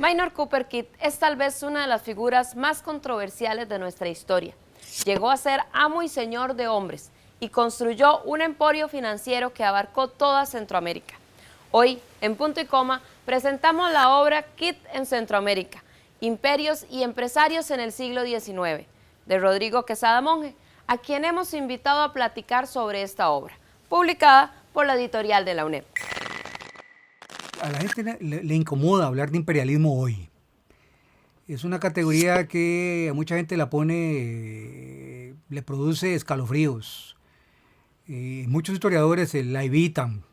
Minor Cooper Kidd es tal vez una de las figuras más controversiales de nuestra historia. Llegó a ser amo y señor de hombres y construyó un emporio financiero que abarcó toda Centroamérica. Hoy, en Punto y Coma, presentamos la obra Kidd en Centroamérica, Imperios y Empresarios en el siglo XIX, de Rodrigo Quesada Monge, a quien hemos invitado a platicar sobre esta obra, publicada por la editorial de la UNED. A la gente le incomoda hablar de imperialismo hoy. Es una categoría que a mucha gente la pone, le produce escalofríos. Muchos historiadores la evitan.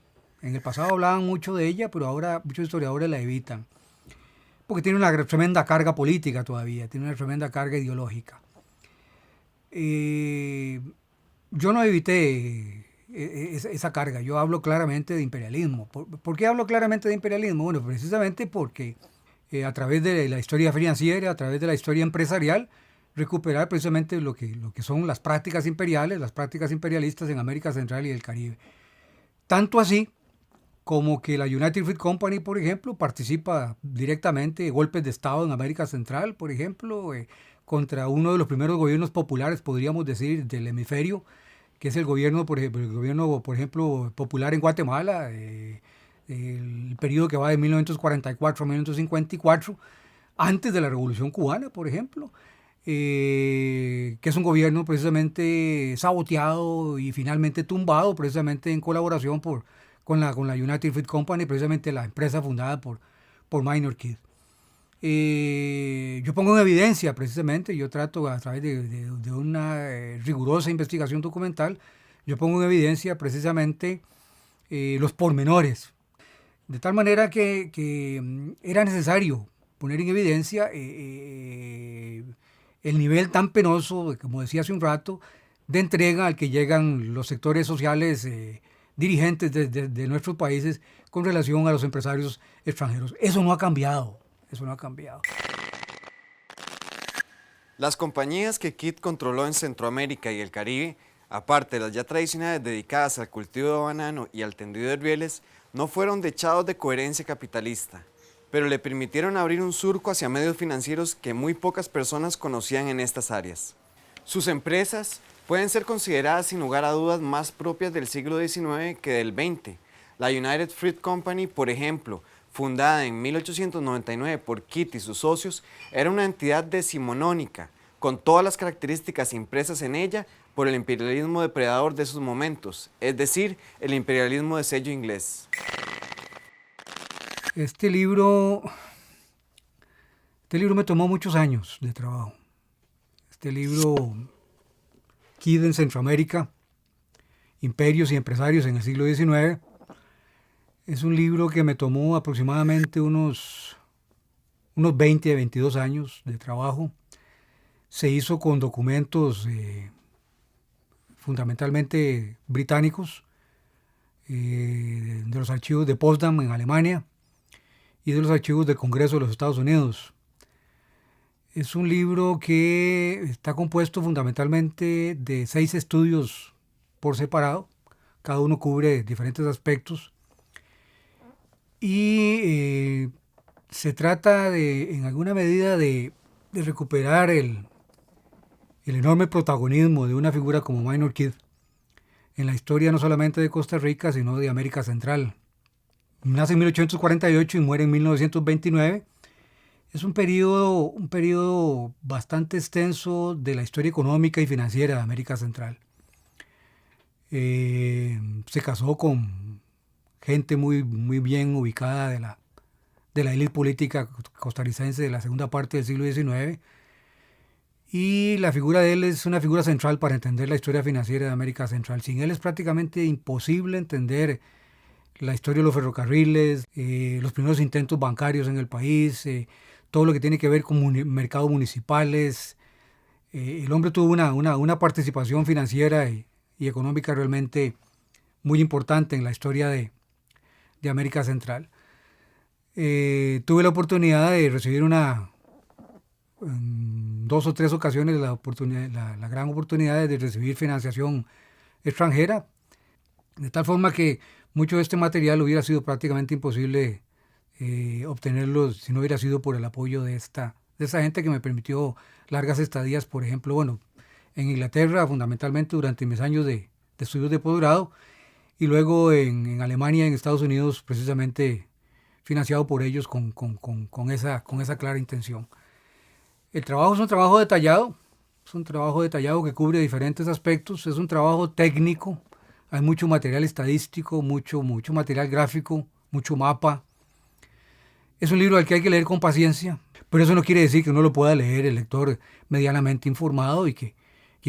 En el pasado hablaban mucho de ella, pero ahora muchos historiadores la evitan. Porque tiene una tremenda carga política todavía, tiene una tremenda carga ideológica. Yo no evité esa carga, yo hablo claramente de imperialismo. ¿Por qué hablo claramente de imperialismo? Bueno, precisamente porque a través de la historia financiera, a través de la historia empresarial, recuperar precisamente lo que son las prácticas imperiales, las prácticas imperialistas en América Central y el Caribe. Tanto así como que la United Fruit Company, por ejemplo, participa directamente de golpes de Estado en América Central, por ejemplo, contra uno de los primeros gobiernos populares, podríamos decir, del hemisferio, que es el gobierno, por ejemplo, popular en Guatemala, el periodo que va de 1944 a 1954, antes de la Revolución Cubana, por ejemplo, que es un gobierno precisamente saboteado y finalmente tumbado, precisamente en colaboración con la United Fruit Company, precisamente la empresa fundada por Minor Kidd. Yo pongo en evidencia precisamente, yo trato a través de una rigurosa investigación documental, yo pongo en evidencia precisamente los pormenores, de tal manera que era necesario poner en evidencia el nivel tan penoso, como decía hace un rato, de entrega al que llegan los sectores sociales dirigentes de nuestros países con relación a los empresarios extranjeros. Eso no ha cambiado. Eso no ha cambiado. Las compañías que Kidd controló en Centroamérica y el Caribe, aparte de las ya tradicionales dedicadas al cultivo de banano y al tendido de rieles, no fueron dechados de coherencia capitalista, pero le permitieron abrir un surco hacia medios financieros que muy pocas personas conocían en estas áreas. Sus empresas pueden ser consideradas sin lugar a dudas más propias del siglo XIX que del XX. La United Fruit Company, por ejemplo, fundada en 1899 por Kidd y sus socios, era una entidad decimonónica, con todas las características impresas en ella por el imperialismo depredador de esos momentos, es decir, el imperialismo de sello inglés. Este libro me tomó muchos años de trabajo. Este libro, Kidd en Centroamérica, Imperios y Empresarios en el siglo XIX, es un libro que me tomó aproximadamente unos 20 a 22 años de trabajo. Se hizo con documentos fundamentalmente británicos, de los archivos de Potsdam en Alemania y de los archivos del Congreso de los Estados Unidos. Es un libro que está compuesto fundamentalmente de 6 estudios por separado. Cada uno cubre diferentes aspectos. Y se trata en alguna medida de recuperar el enorme protagonismo de una figura como Minor Kidd en la historia no solamente de Costa Rica, sino de América Central. Nace en 1848 y muere en 1929. Es un periodo bastante extenso de la historia económica y financiera de América Central. Se casó con gente muy bien ubicada de la élite política costarricense de la segunda parte del siglo XIX, y la figura de él es una figura central para entender la historia financiera de América Central. Sin él es prácticamente imposible entender la historia de los ferrocarriles, los primeros intentos bancarios en el país, todo lo que tiene que ver con mercados municipales. El hombre tuvo una participación financiera y económica realmente muy importante en la historia de América Central. Tuve la oportunidad de recibir en 2 o 3 ocasiones la gran oportunidad de recibir financiación extranjera, de tal forma que mucho de este material hubiera sido prácticamente imposible obtenerlos si no hubiera sido por el apoyo de esta gente que me permitió largas estadías, por ejemplo, bueno, en Inglaterra, fundamentalmente durante mis años de estudios de posgrado, y luego en Alemania, en Estados Unidos, precisamente financiado por ellos con esa clara intención. El trabajo es un trabajo detallado, que cubre diferentes aspectos, es un trabajo técnico, hay mucho material estadístico, mucho material gráfico, mucho mapa. Es un libro al que hay que leer con paciencia, pero eso no quiere decir que uno lo pueda leer el lector medianamente informado y que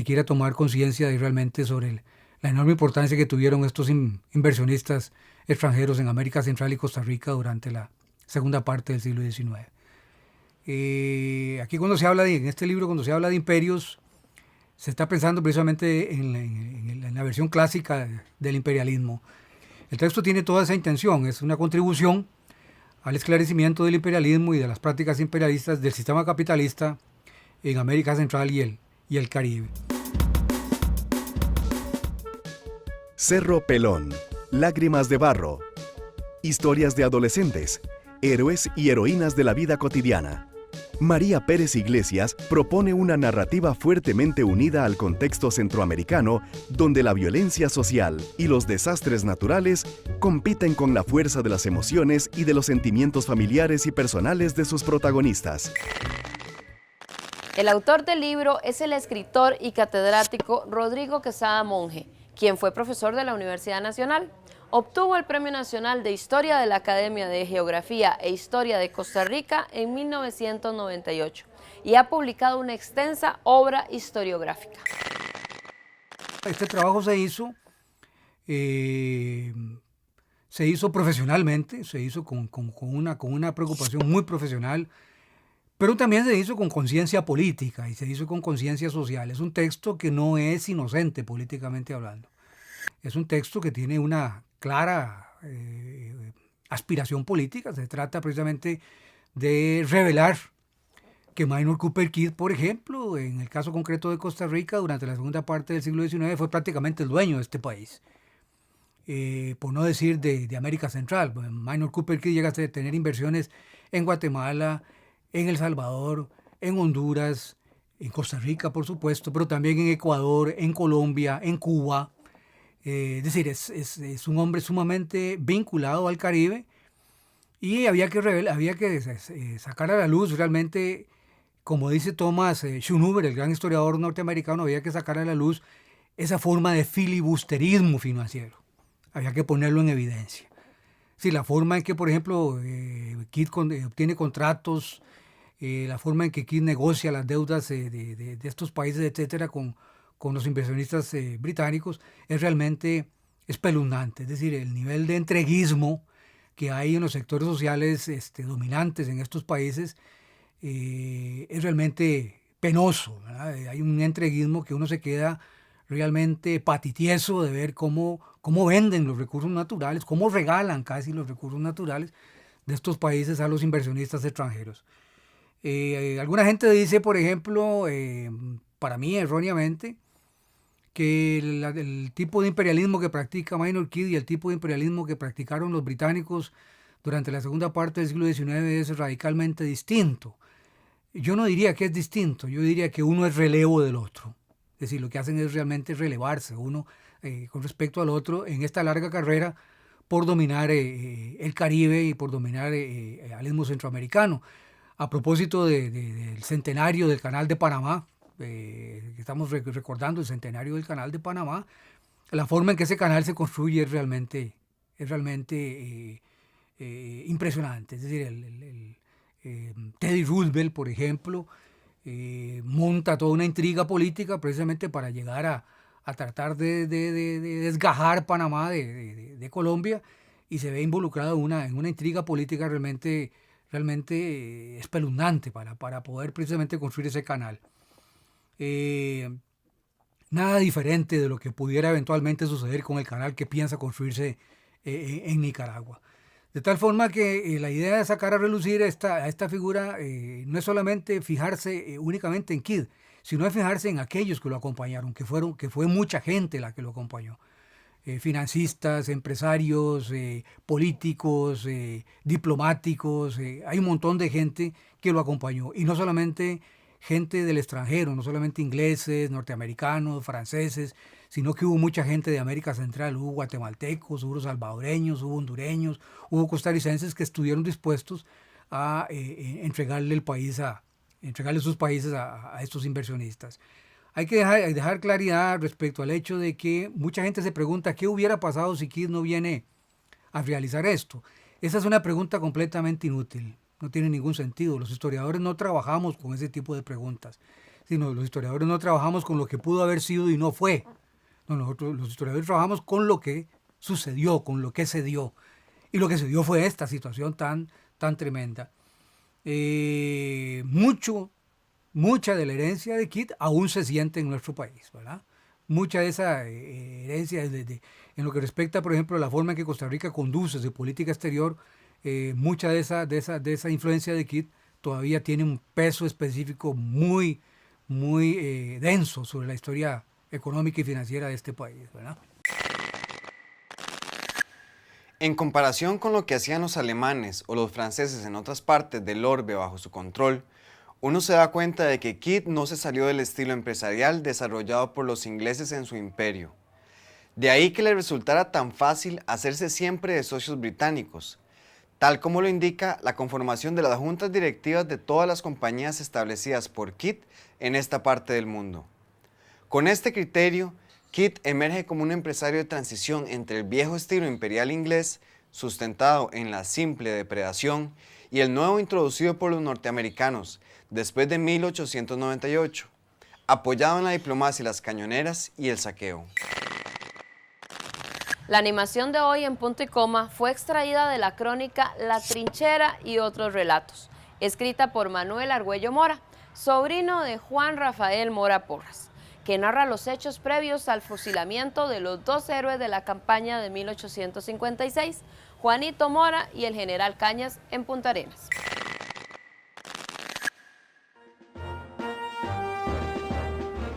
quiera tomar conciencia de realmente sobre la enorme importancia que tuvieron estos inversionistas extranjeros en América Central y Costa Rica durante la segunda parte del siglo XIX. Aquí en este libro, cuando se habla de imperios, se está pensando precisamente en la versión clásica del imperialismo. El texto tiene toda esa intención, es una contribución al esclarecimiento del imperialismo y de las prácticas imperialistas del sistema capitalista en América Central y el Caribe. Cerro Pelón, Lágrimas de Barro. Historias de adolescentes, héroes y heroínas de la vida cotidiana. María Pérez Iglesias propone una narrativa fuertemente unida al contexto centroamericano, donde la violencia social y los desastres naturales compiten con la fuerza de las emociones y de los sentimientos familiares y personales de sus protagonistas. El autor del libro es el escritor y catedrático Rodrigo Quesada Monge, quien fue profesor de la Universidad Nacional. Obtuvo el Premio Nacional de Historia de la Academia de Geografía e Historia de Costa Rica en 1998 y ha publicado una extensa obra historiográfica. Este trabajo se hizo profesionalmente, se hizo con una preocupación muy profesional, pero también se hizo con conciencia política y se hizo con conciencia social. Es un texto que no es inocente políticamente hablando. Es un texto que tiene una clara aspiración política. Se trata precisamente de revelar que Minor Cooper Kidd, por ejemplo, en el caso concreto de Costa Rica, durante la segunda parte del siglo XIX, fue prácticamente el dueño de este país. Por no decir de América Central. Minor Cooper Kidd llega a tener inversiones en Guatemala, en El Salvador, en Honduras, en Costa Rica, por supuesto, pero también en Ecuador, en Colombia, en Cuba. Es decir, es un hombre sumamente vinculado al Caribe y había que sacar a la luz realmente, como dice Thomas Schoonover, el gran historiador norteamericano, había que sacar a la luz esa forma de filibusterismo financiero. Había que ponerlo en evidencia. Sí, la forma en que, por ejemplo, Kidd obtiene contratos, la forma en que Kidd negocia las deudas de estos países, etcétera, con los inversionistas británicos, es realmente espeluznante. Es decir, el nivel de entreguismo que hay en los sectores sociales dominantes en estos países es realmente penoso, ¿verdad? Hay un entreguismo que uno se queda realmente patitieso de ver cómo venden los recursos naturales, cómo regalan casi los recursos naturales de estos países a los inversionistas extranjeros. Alguna gente dice, por ejemplo, para mí erróneamente, que el tipo de imperialismo que practica Minor Kidd y el tipo de imperialismo que practicaron los británicos durante la segunda parte del siglo XIX es radicalmente distinto. Yo no diría que es distinto, yo diría que uno es relevo del otro. Es decir, lo que hacen es realmente relevarse uno con respecto al otro en esta larga carrera por dominar el Caribe y por dominar al istmo centroamericano. A propósito del centenario del Canal de Panamá, estamos recordando el centenario del Canal de Panamá, la forma en que ese canal se construye es realmente impresionante. Es decir, Teddy Roosevelt, por ejemplo, monta toda una intriga política precisamente para llegar a tratar de desgajar Panamá de Colombia, y se ve involucrado en una intriga política realmente espeluznante para poder precisamente construir ese canal. Nada diferente de lo que pudiera eventualmente suceder con el canal que piensa construirse en Nicaragua. De tal forma que la idea de sacar a relucir a esta figura no es solamente fijarse únicamente en Kidd, sino es fijarse en aquellos que lo acompañaron, que fue mucha gente la que lo acompañó. financistas, empresarios, políticos, diplomáticos, hay un montón de gente que lo acompañó. Y no solamente gente del extranjero, no solamente ingleses, norteamericanos, franceses, sino que hubo mucha gente de América Central, hubo guatemaltecos, hubo salvadoreños, hubo hondureños, hubo costarricenses que estuvieron dispuestos a entregarle el país entregarle sus países a estos inversionistas. Hay que dejar claridad respecto al hecho de que mucha gente se pregunta qué hubiera pasado si Kidd no viene a realizar esto. Esa es una pregunta completamente inútil, no tiene ningún sentido. Los historiadores no trabajamos con ese tipo de preguntas, sino los historiadores no trabajamos con lo que pudo haber sido y no fue. No, nosotros los historiadores trabajamos con lo que sucedió, con lo que se dio. Y lo que se dio fue esta situación tan tremenda. Mucha de la herencia de Kidd aún se siente en nuestro país, ¿verdad? Mucha de esa herencia, en lo que respecta, por ejemplo, a la forma en que Costa Rica conduce su política exterior, mucha de esa influencia de Kidd todavía tiene un peso específico muy denso sobre la historia económica y financiera de este país, ¿verdad? En comparación con lo que hacían los alemanes o los franceses en otras partes del orbe bajo su control, uno se da cuenta de que Kidd no se salió del estilo empresarial desarrollado por los ingleses en su imperio. De ahí que le resultara tan fácil hacerse siempre de socios británicos, tal como lo indica la conformación de las juntas directivas de todas las compañías establecidas por Kidd en esta parte del mundo. Con este criterio, Kidd emerge como un empresario de transición entre el viejo estilo imperial inglés, sustentado en la simple depredación, y el nuevo introducido por los norteamericanos después de 1898, apoyado en la diplomacia, las cañoneras y el saqueo. La animación de hoy en Punto y Coma fue extraída de la crónica La Trinchera y otros relatos, escrita por Manuel Argüello Mora, sobrino de Juan Rafael Mora Porras, que narra los hechos previos al fusilamiento de los dos héroes de la campaña de 1856, Juanito Mora y el general Cañas, en Punta Arenas.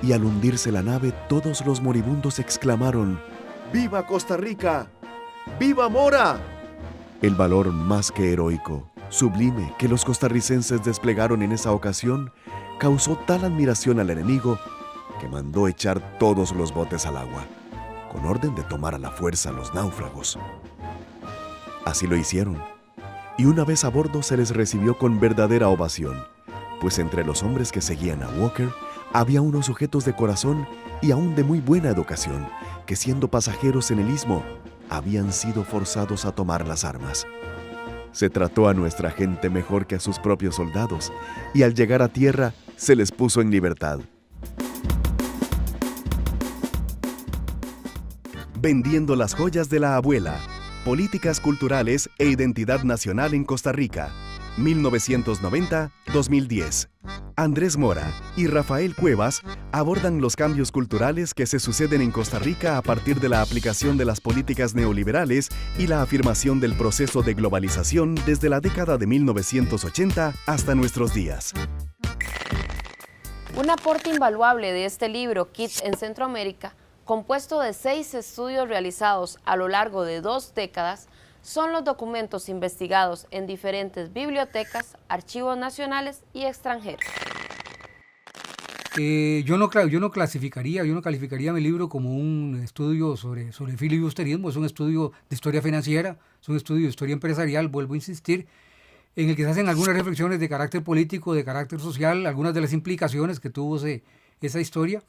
Y al hundirse la nave, todos los moribundos exclamaron: ¡Viva Costa Rica! ¡Viva Mora! El valor más que heroico, sublime, que los costarricenses desplegaron en esa ocasión, causó tal admiración al enemigo que mandó echar todos los botes al agua, con orden de tomar a la fuerza a los náufragos. Así lo hicieron, y una vez a bordo se les recibió con verdadera ovación, pues entre los hombres que seguían a Walker había unos sujetos de corazón y aún de muy buena educación, que siendo pasajeros en el istmo, habían sido forzados a tomar las armas. Se trató a nuestra gente mejor que a sus propios soldados, y al llegar a tierra se les puso en libertad. Vendiendo las joyas de la abuela, políticas culturales e identidad nacional en Costa Rica, 1990-2010. Andrés Mora y Rafael Cuevas abordan los cambios culturales que se suceden en Costa Rica a partir de la aplicación de las políticas neoliberales y la afirmación del proceso de globalización desde la década de 1980 hasta nuestros días. Un aporte invaluable de este libro, Kidd en Centroamérica, compuesto de 6 estudios realizados a lo largo de 2 décadas, son los documentos investigados en diferentes bibliotecas, archivos nacionales y extranjeros. Yo no calificaría mi libro como un estudio sobre filibusterismo. Es un estudio de historia financiera, es un estudio de historia empresarial, vuelvo a insistir, en el que se hacen algunas reflexiones de carácter político, de carácter social, algunas de las implicaciones que tuvo esa historia.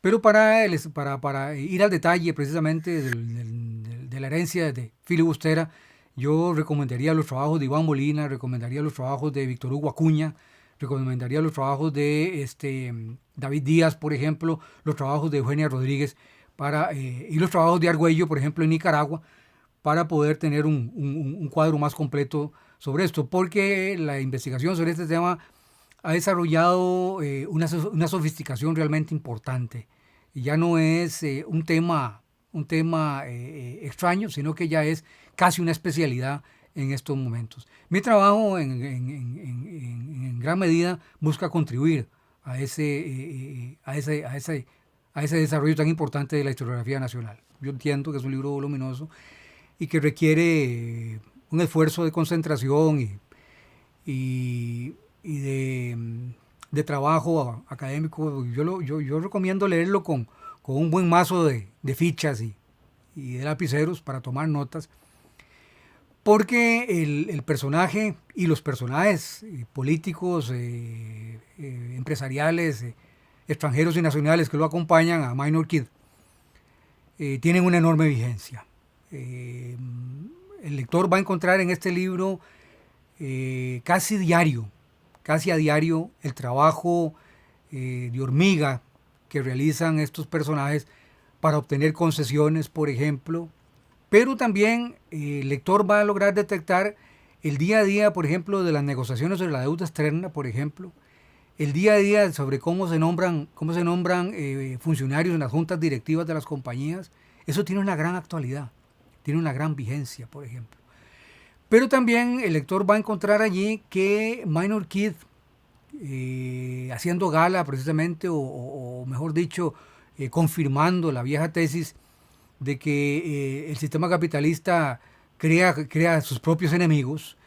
Pero para ir al detalle precisamente de la herencia de filibustera, yo recomendaría los trabajos de Iván Molina, recomendaría los trabajos de Víctor Hugo Acuña, recomendaría los trabajos de David Díaz, por ejemplo, los trabajos de Eugenia Rodríguez, y los trabajos de Argüello, por ejemplo, en Nicaragua, para poder tener un cuadro más completo sobre esto, porque la investigación sobre este tema ha desarrollado una sofisticación realmente importante. Y ya no es un tema extraño, sino que ya es casi una especialidad en estos momentos. Mi trabajo en gran medida busca contribuir a ese a ese desarrollo tan importante de la historiografía nacional. Yo entiendo que es un libro voluminoso y que requiere un esfuerzo de concentración y de trabajo académico. Yo recomiendo leerlo con un buen mazo de fichas y de lapiceros para tomar notas, porque el personaje y los personajes políticos, empresariales, extranjeros y nacionales que lo acompañan a Minor Keith tienen una enorme vigencia. El lector va a encontrar en este libro casi a diario, el trabajo de hormiga que realizan estos personajes para obtener concesiones, por ejemplo, pero también el lector va a lograr detectar el día a día, por ejemplo, de las negociaciones sobre la deuda externa, por ejemplo, el día a día sobre cómo se nombran funcionarios en las juntas directivas de las compañías. Eso tiene una gran actualidad, tiene una gran vigencia, por ejemplo. Pero también el lector va a encontrar allí que Minor Keith, haciendo gala precisamente, o mejor dicho, confirmando la vieja tesis de que el sistema capitalista crea sus propios enemigos,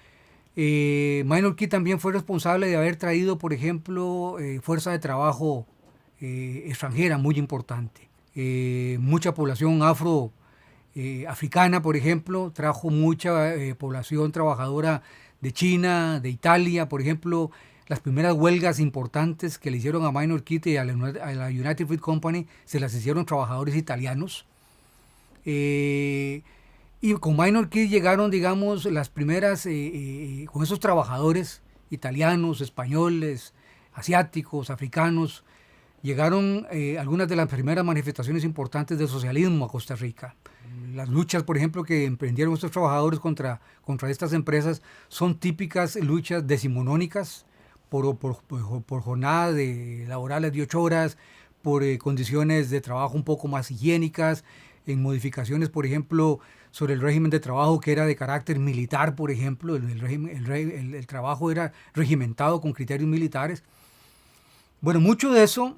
Minor Keith también fue responsable de haber traído, por ejemplo, fuerza de trabajo extranjera muy importante. Mucha población africana, por ejemplo, trajo mucha población trabajadora de China, de Italia, por ejemplo. Las primeras huelgas importantes que le hicieron a Minor Keith y a la United Fruit Company se las hicieron trabajadores italianos. Y con Minor Keith llegaron, digamos, las primeras, con esos trabajadores italianos, españoles, asiáticos, africanos, llegaron algunas de las primeras manifestaciones importantes del socialismo a Costa Rica. Las luchas, por ejemplo, que emprendieron estos trabajadores contra estas empresas son típicas luchas decimonónicas, por jornadas laborales de 8 horas, por condiciones de trabajo un poco más higiénicas, en modificaciones, por ejemplo, sobre el régimen de trabajo que era de carácter militar, por ejemplo. El trabajo era regimentado con criterios militares. Bueno, mucho de eso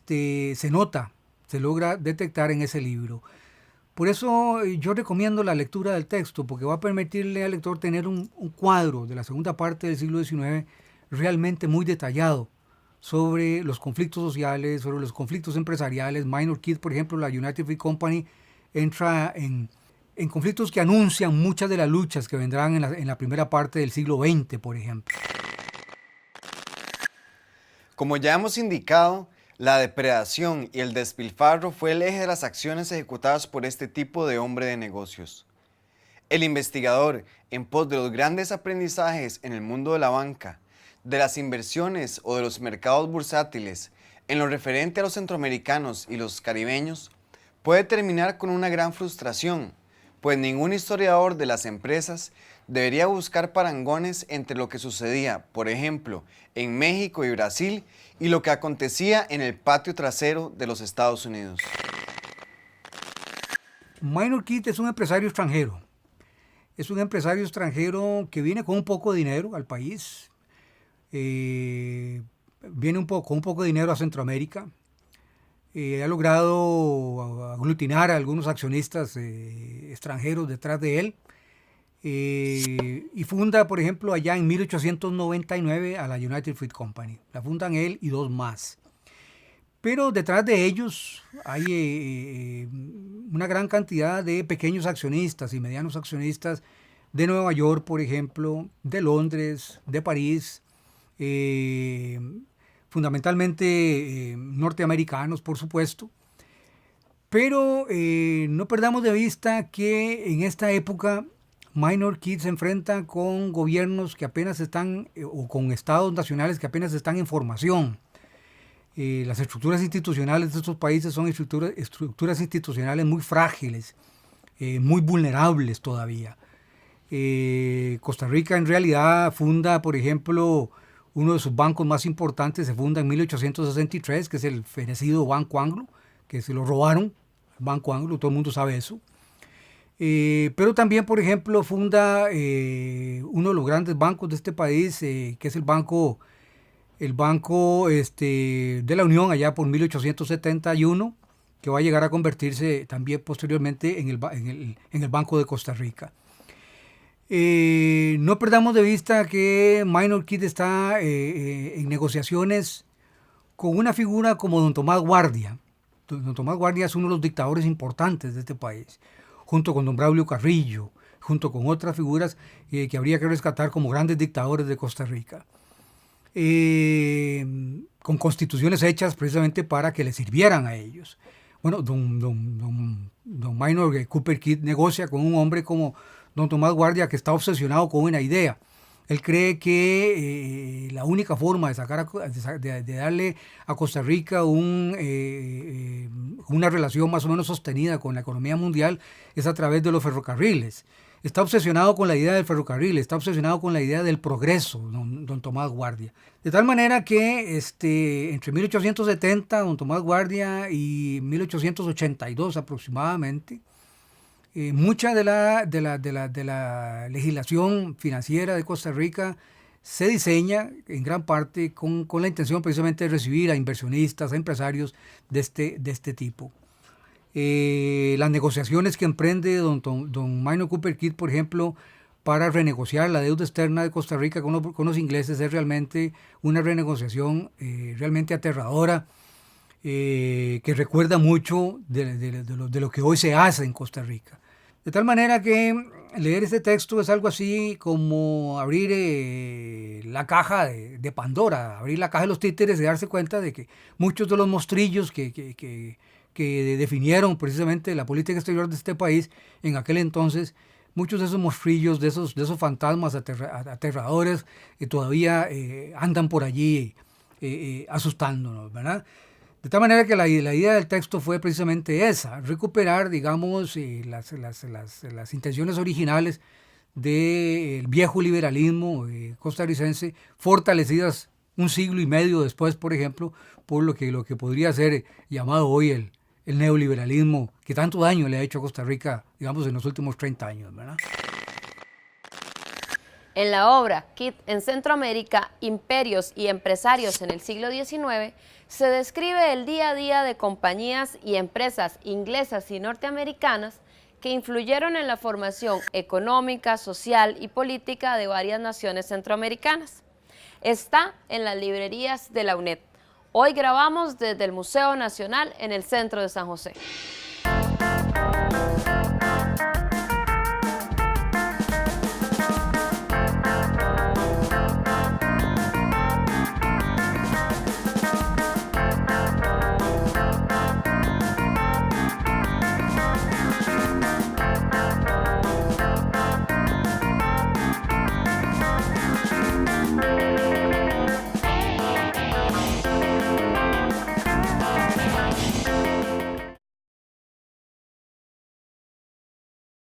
se nota, se logra detectar en ese libro. Por eso yo recomiendo la lectura del texto, porque va a permitirle al lector tener un cuadro de la segunda parte del siglo XIX realmente muy detallado sobre los conflictos sociales, sobre los conflictos empresariales. Minor Keith, por ejemplo, la United Fruit Company entra en conflictos que anuncian muchas de las luchas que vendrán en la primera parte del siglo XX, por ejemplo. Como ya hemos indicado, la depredación y el despilfarro fue el eje de las acciones ejecutadas por este tipo de hombre de negocios. El investigador, en pos de los grandes aprendizajes en el mundo de la banca, de las inversiones o de los mercados bursátiles, en lo referente a los centroamericanos y los caribeños, puede terminar con una gran frustración, pues ningún historiador de las empresas debería buscar parangones entre lo que sucedía, por ejemplo, en México y Brasil, y lo que acontecía en el patio trasero de los Estados Unidos. Minor Keith es un empresario extranjero. Es un empresario extranjero que viene con un poco de dinero al país. Viene con un poco de dinero a Centroamérica. Ha logrado aglutinar a algunos accionistas extranjeros detrás de él. Y funda, por ejemplo, allá en 1899 a la United Fruit Company. La fundan él y 2 más. Pero detrás de ellos hay una gran cantidad de pequeños accionistas y medianos accionistas de Nueva York, por ejemplo, de Londres, de París, fundamentalmente norteamericanos, por supuesto. Pero no perdamos de vista que en esta época Minor Keith se enfrenta con gobiernos que apenas están, o con estados nacionales que apenas están en formación. Las estructuras institucionales de estos países son estructuras institucionales muy frágiles, muy vulnerables todavía. Costa Rica en realidad funda, por ejemplo, uno de sus bancos más importantes, se funda en 1863, que es el fenecido Banco Anglo, que se lo robaron, el Banco Anglo, todo el mundo sabe eso. Pero también, por ejemplo, funda uno de los grandes bancos de este país, que es el Banco el Banco de la Unión allá por 1871, que va a llegar a convertirse también posteriormente en el Banco de Costa Rica. No perdamos de vista que Minor Keith está en negociaciones con una figura como don Tomás Guardia. Don Tomás Guardia es uno de los dictadores importantes de este país, junto con don Braulio Carrillo, junto con otras figuras que habría que rescatar como grandes dictadores de Costa Rica, con constituciones hechas precisamente para que le sirvieran a ellos. Bueno, don Minor Cooper Keith negocia con un hombre como don Tomás Guardia, que está obsesionado con una idea. Él cree que la única forma de darle a Costa Rica una relación más o menos sostenida con la economía mundial es a través de los ferrocarriles. Está obsesionado con la idea del ferrocarril, está obsesionado con la idea del progreso, don Tomás Guardia. De tal manera que entre 1870, don Tomás Guardia, y 1882 aproximadamente, mucha de la legislación financiera de Costa Rica se diseña en gran parte con la intención precisamente de recibir a inversionistas, a empresarios de este tipo. Las negociaciones que emprende don Minor Cooper Keith, por ejemplo, para renegociar la deuda externa de Costa Rica con los ingleses, es realmente una renegociación realmente aterradora, que recuerda mucho de lo que hoy se hace en Costa Rica. De tal manera que leer este texto es algo así como abrir la caja de Pandora, abrir la caja de los títeres y darse cuenta de que muchos de los mostrillos que definieron precisamente la política exterior de este país en aquel entonces, muchos de esos mostrillos, de esos fantasmas aterradores, todavía andan por allí asustándonos, ¿verdad? De tal manera que la idea del texto fue precisamente esa, recuperar, digamos, las intenciones originales del viejo liberalismo costarricense, fortalecidas un siglo y medio después, por ejemplo, por lo que podría ser llamado hoy el neoliberalismo, que tanto daño le ha hecho a Costa Rica, digamos, en los últimos 30 años, ¿verdad? En la obra Keith en Centroamérica, imperios y empresarios en el siglo XIX, se describe el día a día de compañías y empresas inglesas y norteamericanas que influyeron en la formación económica, social y política de varias naciones centroamericanas. Está en las librerías de la UNED. Hoy grabamos desde el Museo Nacional en el centro de San José.